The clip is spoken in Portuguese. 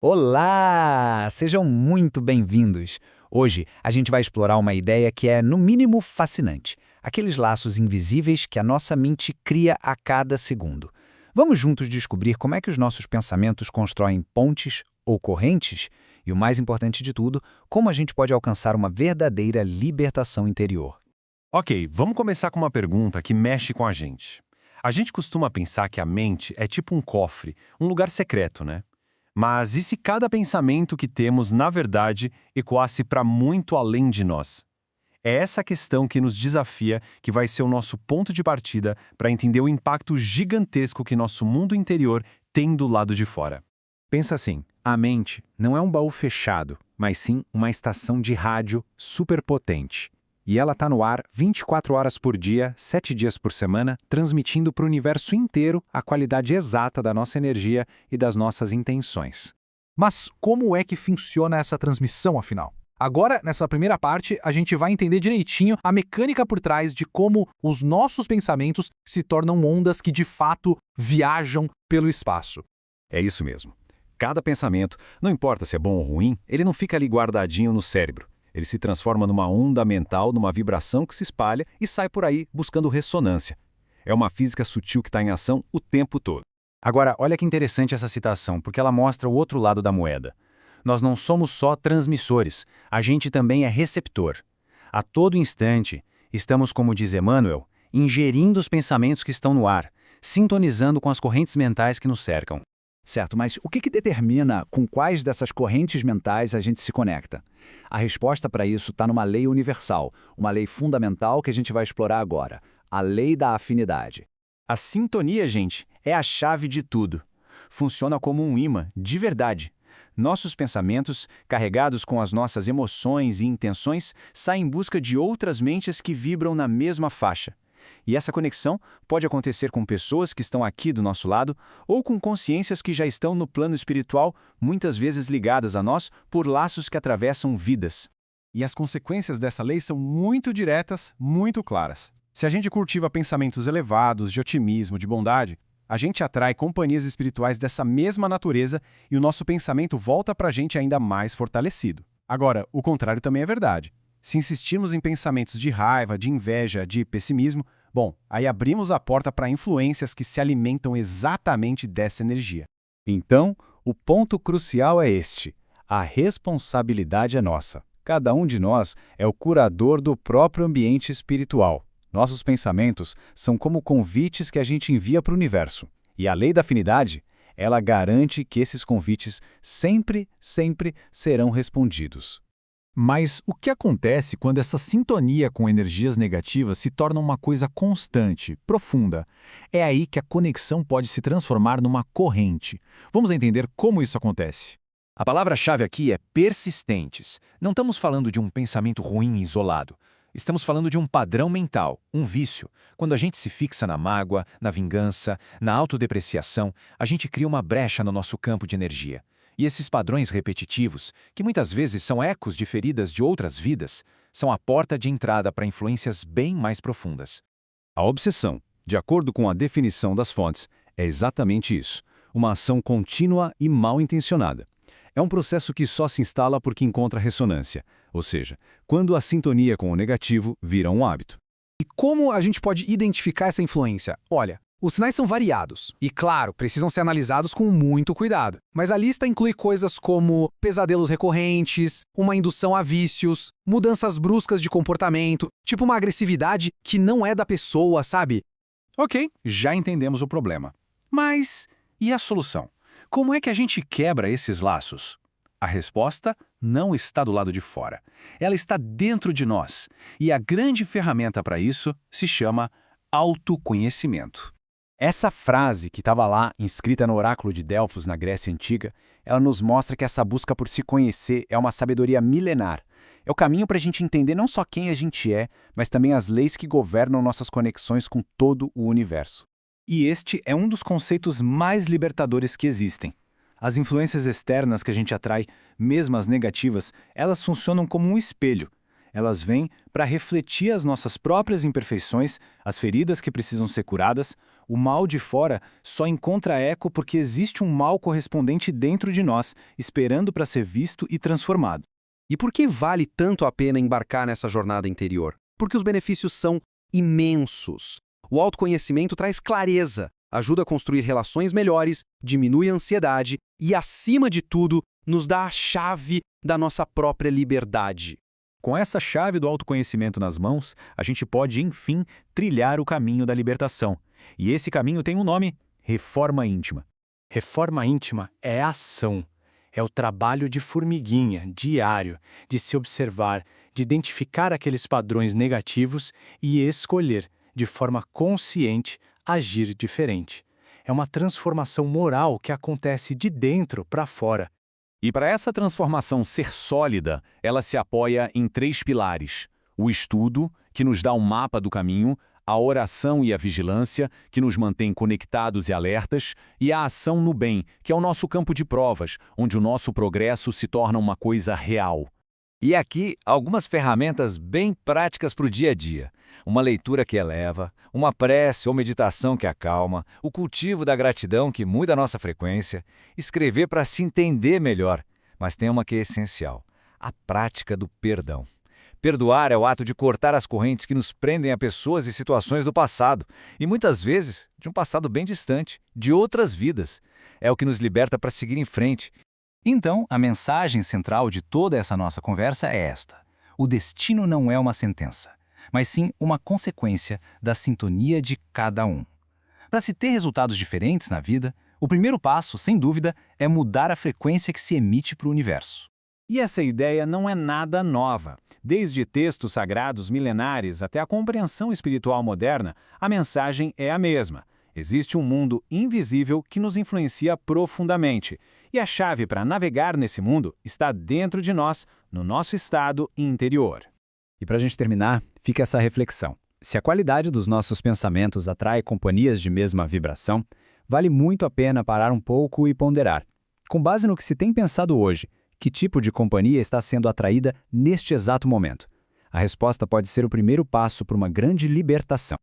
Olá! Sejam muito bem-vindos! Hoje a gente vai explorar uma ideia que é, no mínimo, fascinante. Aqueles laços invisíveis que a nossa mente cria a cada segundo. Vamos juntos descobrir como é que os nossos pensamentos constroem pontes ou correntes? E o mais importante de tudo, como a gente pode alcançar uma verdadeira libertação interior. Ok, vamos começar com uma pergunta que mexe com a gente. A gente costuma pensar que a mente é tipo um cofre, um lugar secreto, né? Mas e se cada pensamento que temos, na verdade, ecoasse para muito além de nós? É essa questão que nos desafia, que vai ser o nosso ponto de partida para entender o impacto gigantesco que nosso mundo interior tem do lado de fora. Pensa assim, a mente não é um baú fechado, mas sim uma estação de rádio superpotente. E ela está no ar 24 horas por dia, 7 dias por semana, transmitindo para o universo inteiro a qualidade exata da nossa energia e das nossas intenções. Mas como é que funciona essa transmissão, afinal? Agora, nessa primeira parte, a gente vai entender direitinho a mecânica por trás de como os nossos pensamentos se tornam ondas que de fato viajam pelo espaço. É isso mesmo. Cada pensamento, não importa se é bom ou ruim, ele não fica ali guardadinho no cérebro. Ele se transforma numa onda mental, numa vibração que se espalha e sai por aí buscando ressonância. É uma física sutil que está em ação o tempo todo. Agora, olha que interessante essa citação, porque ela mostra o outro lado da moeda. Nós não somos só transmissores, a gente também é receptor. A todo instante, estamos, como diz Emmanuel, ingerindo os pensamentos que estão no ar, sintonizando com as correntes mentais que nos cercam. Certo, mas o que determina com quais dessas correntes mentais a gente se conecta? A resposta para isso está numa lei universal, uma lei fundamental que a gente vai explorar agora, a lei da afinidade. A sintonia, gente, é a chave de tudo. Funciona como um imã, de verdade. Nossos pensamentos, carregados com as nossas emoções e intenções, saem em busca de outras mentes que vibram na mesma faixa. E essa conexão pode acontecer com pessoas que estão aqui do nosso lado ou com consciências que já estão no plano espiritual, muitas vezes ligadas a nós por laços que atravessam vidas. E as consequências dessa lei são muito diretas, muito claras. Se a gente cultiva pensamentos elevados, de otimismo, de bondade, a gente atrai companhias espirituais dessa mesma natureza e o nosso pensamento volta para a gente ainda mais fortalecido. Agora, o contrário também é verdade. Se insistirmos em pensamentos de raiva, de inveja, de pessimismo, bom, aí abrimos a porta para influências que se alimentam exatamente dessa energia. Então, o ponto crucial é este: a responsabilidade é nossa. Cada um de nós é o curador do próprio ambiente espiritual. Nossos pensamentos são como convites que a gente envia para o universo. E a lei da afinidade, ela garante que esses convites sempre serão respondidos. Mas o que acontece quando essa sintonia com energias negativas se torna uma coisa constante, profunda? É aí que a conexão pode se transformar numa corrente. Vamos entender como isso acontece. A palavra-chave aqui é persistentes. Não estamos falando de um pensamento ruim e isolado. Estamos falando de um padrão mental, um vício. Quando a gente se fixa na mágoa, na vingança, na autodepreciação, a gente cria uma brecha no nosso campo de energia. E esses padrões repetitivos, que muitas vezes são ecos de feridas de outras vidas, são a porta de entrada para influências bem mais profundas. A obsessão, de acordo com a definição das fontes, é exatamente isso: uma ação contínua e mal intencionada. É um processo que só se instala porque encontra ressonância, ou seja, quando a sintonia com o negativo vira um hábito. E como a gente pode identificar essa influência? Olha, os sinais são variados e, claro, precisam ser analisados com muito cuidado. Mas a lista inclui coisas como pesadelos recorrentes, uma indução a vícios, mudanças bruscas de comportamento, tipo uma agressividade que não é da pessoa, sabe? Ok, já entendemos o problema. Mas e a solução? Como é que a gente quebra esses laços? A resposta não está do lado de fora. Ela está dentro de nós. E a grande ferramenta para isso se chama autoconhecimento. Essa frase que estava lá, inscrita no oráculo de Delfos na Grécia Antiga, ela nos mostra que essa busca por se conhecer é uma sabedoria milenar. É o caminho para a gente entender não só quem a gente é, mas também as leis que governam nossas conexões com todo o universo. E este é um dos conceitos mais libertadores que existem. As influências externas que a gente atrai, mesmo as negativas, elas funcionam como um espelho. Elas vêm para refletir as nossas próprias imperfeições, as feridas que precisam ser curadas. O mal de fora só encontra eco porque existe um mal correspondente dentro de nós, esperando para ser visto e transformado. E por que vale tanto a pena embarcar nessa jornada interior? Porque os benefícios são imensos. O autoconhecimento traz clareza, ajuda a construir relações melhores, diminui a ansiedade e, acima de tudo, nos dá a chave da nossa própria liberdade. Com essa chave do autoconhecimento nas mãos, a gente pode, enfim, trilhar o caminho da libertação. E esse caminho tem um nome: reforma íntima. Reforma íntima é ação. É o trabalho de formiguinha, diário, de se observar, de identificar aqueles padrões negativos e escolher, de forma consciente, agir diferente. É uma transformação moral que acontece de dentro para fora. E para essa transformação ser sólida, ela se apoia em 3 pilares: o estudo, que nos dá um mapa do caminho, a oração e a vigilância, que nos mantém conectados e alertas, e a ação no bem, que é o nosso campo de provas, onde o nosso progresso se torna uma coisa real. E aqui, algumas ferramentas bem práticas para o dia a dia. Uma leitura que eleva, uma prece ou meditação que acalma, o cultivo da gratidão que muda a nossa frequência, escrever para se entender melhor. Mas tem uma que é essencial: a prática do perdão. Perdoar é o ato de cortar as correntes que nos prendem a pessoas e situações do passado, e muitas vezes de um passado bem distante, de outras vidas. É o que nos liberta para seguir em frente. Então, a mensagem central de toda essa nossa conversa é esta: o destino não é uma sentença, mas sim uma consequência da sintonia de cada um. Para se ter resultados diferentes na vida, o primeiro passo, sem dúvida, é mudar a frequência que se emite para o universo. E essa ideia não é nada nova. Desde textos sagrados milenares até a compreensão espiritual moderna, a mensagem é a mesma. Existe um mundo invisível que nos influencia profundamente. E a chave para navegar nesse mundo está dentro de nós, no nosso estado interior. E para a gente terminar, fica essa reflexão. Se a qualidade dos nossos pensamentos atrai companhias de mesma vibração, vale muito a pena parar um pouco e ponderar. Com base no que se tem pensado hoje, que tipo de companhia está sendo atraída neste exato momento? A resposta pode ser o primeiro passo para uma grande libertação.